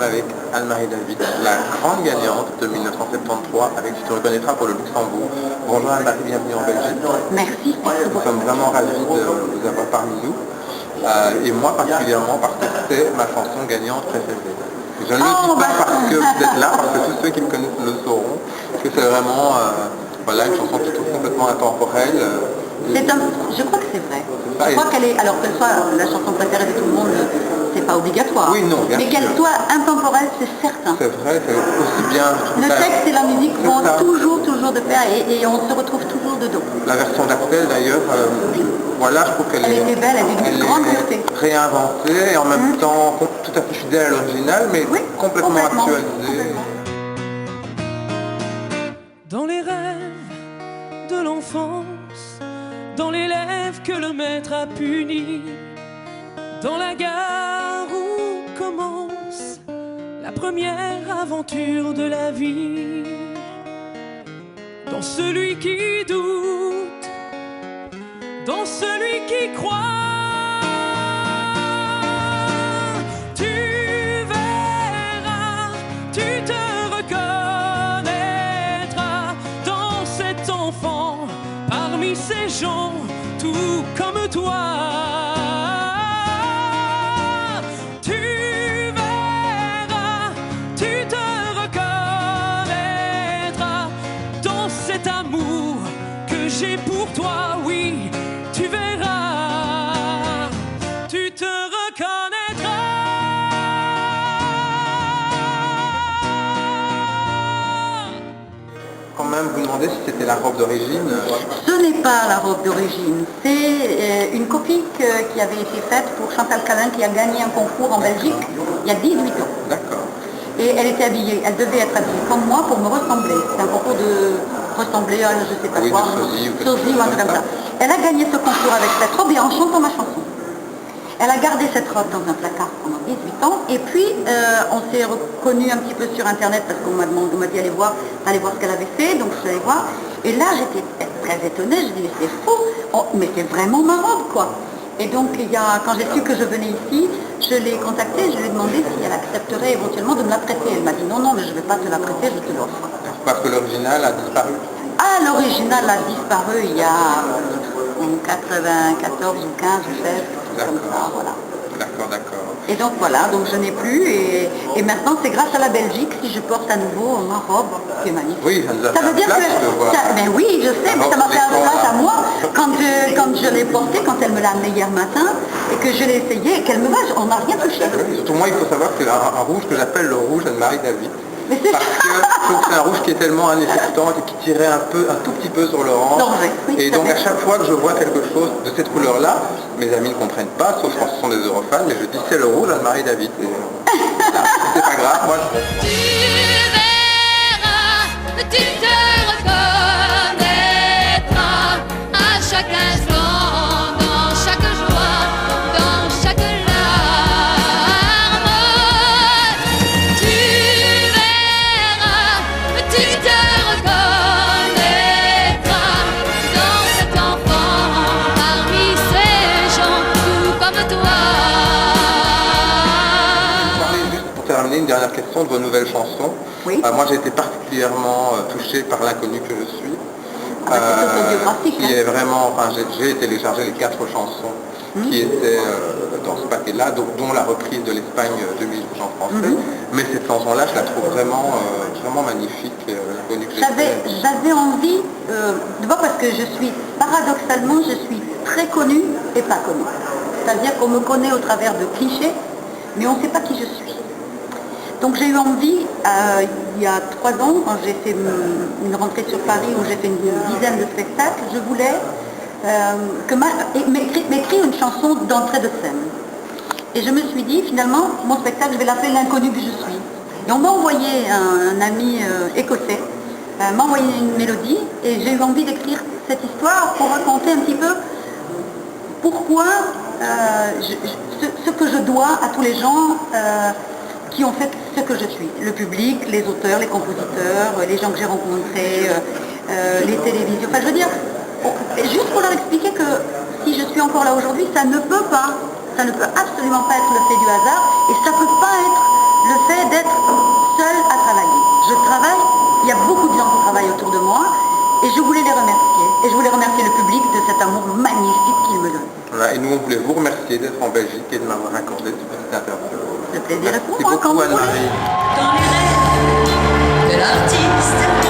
avec Anne-Marie David, la grande gagnante de 1973 avec Tu te reconnaîtras pour le Luxembourg. Bonjour Anne-Marie, bienvenue en Belgique. Merci. Nous sommes vraiment ravis de vous avoir parmi nous. Et moi particulièrement parce que c'est ma chanson gagnante préférée. Je ne le dis pas parce que vous êtes là, parce que tous ceux qui me connaissent le sauront, que c'est vraiment voilà, une chanson qui est complètement intemporelle. Je crois que c'est vrai. Je crois qu'elle est, alors qu'elle soit la chanson préférée de tout le monde, c'est pas obligatoire. Oui, non, bien mais qu'elle sûr. soit intemporelle, c'est certain. C'est vrai, c'est aussi bien. Le texte et la musique vont toujours de pair et on se retrouve toujours dedans. La version d'Axel d'ailleurs, voilà, je trouve qu'elle était belle, elle est d'une grande pureté. Réinventée et en même temps tout à fait fidèle à l'original, mais oui, complètement actualisée. Dans les rêves de l'enfance, dans l'élève que le maître a puni, dans la gare où commence la première aventure de la vie, dans celui qui doute, dans celui qui croit, tu verras, tu te reconnaîtras dans cet enfant, parmi ces gens, tout comme toi. Tu verras, tu te reconnaîtras dans cet amour que j'ai pour toi, oui, tu verras, tu te reconnaîtras. Quand même, vous demandez si c'était la robe d'origine. Ce n'est pas la robe d'origine, c'est une copie qui avait été faite pour Chantal Calin qui a gagné un concours en Belgique il y a 18 ans. D'accord. Et elle était habillée, elle devait être habillée comme moi pour me ressembler. C'est un concours de ressembler à je sais pas oui, quoi, sosie ou un truc comme ça. Elle a gagné ce concours avec cette robe et en chantant ma chanson. Elle a gardé cette robe dans un placard pendant 18 ans et puis on s'est reconnu un petit peu sur internet parce qu'on m'a dit allez voir ce qu'elle avait fait, donc je suis allée voir. Et là j'étais très étonnée, je dis mais c'est fou, mais c'est vraiment ma robe quoi. Et donc quand j'ai su que je venais ici, je l'ai contactée, je lui ai demandé si elle accepterait éventuellement de me la prêter. Elle m'a dit non, je ne vais pas te la prêter, je te l'offre. Parce que l'original a disparu. Ah, l'original a disparu il y a en 94 ou 15 ou 16, comme ça, voilà. D'accord. Et donc voilà, donc je n'ai plus et maintenant c'est grâce à la Belgique si je porte à nouveau ma robe qui est magnifique. Oui, ça veut dire que ben oui, je sais, mais ça m'a fait un place à moi quand je l'ai portée, quand elle me l'a amenée hier matin et que je l'ai essayé et qu'elle me va, on n'a rien touché. Oui, surtout moi, il faut savoir que c'est un rouge que j'appelle le rouge Anne-Marie David. Mais parce que je trouve que c'est un rouge qui est tellement ineffectant et qui tirait un tout petit peu sur l'orange. Oui, et donc à chaque fois que je vois quelque chose de cette couleur-là, mes amis ne comprennent pas, sauf quand ce sont des eurofans, mais je dis c'est le rouge Anne-Marie David. C'est pas grave, moi je... Tu verras, tu te reconnaîtras à chaque instant, dans chaque joie, dans chaque larme. Tu verras, tu te reconnaîtras dans cet enfant, parmi ces gens, tout comme toi. Pour terminer, une dernière question de vos nouvelles chansons. Oui. Moi j'ai été particulièrement touché par l'inconnu que je suis. C'est autobiographique. Qui est vraiment, enfin j'ai téléchargé les 4 chansons qui étaient dans ce paquet-là, dont la reprise de l'Espagne 2012 en français. Mais cette chanson-là, je la trouve vraiment magnifique. J'avais envie, d'abord parce que paradoxalement, je suis très connue et pas connue. C'est-à-dire qu'on me connaît au travers de clichés, mais on ne sait pas qui je suis. Donc j'ai eu envie, il y a 3 ans, quand j'ai fait une rentrée sur Paris où j'ai fait une dizaine de spectacles, je voulais m'écrire une chanson d'entrée de scène. Et je me suis dit, finalement, mon spectacle, je vais l'appeler L'inconnu que je suis. Et on m'a envoyé, un ami écossais, m'a envoyé une mélodie, et j'ai eu envie d'écrire cette histoire pour raconter un petit peu pourquoi ce que je dois à tous les gens qui ont fait ce que je suis. Le public, les auteurs, les compositeurs, les gens que j'ai rencontrés, les télévisions. Enfin, je veux dire, juste pour leur expliquer que si je suis encore là aujourd'hui, ça ne peut absolument pas être le fait du hasard, et ça ne peut pas être le fait d'être seule à travailler. Je travaille, il y a beaucoup de gens qui travaillent autour de moi, et je voulais les remercier. Et je voulais remercier le public de cet amour magnifique qu'ils me donnent. Voilà, et nous, on voulait vous remercier d'être en Belgique et de m'avoir accordé cette petite interview. Le plaisir est pour Merci moi, quand beaucoup, vous voulez. Anne-Marie. Dans les rêves de l'artiste.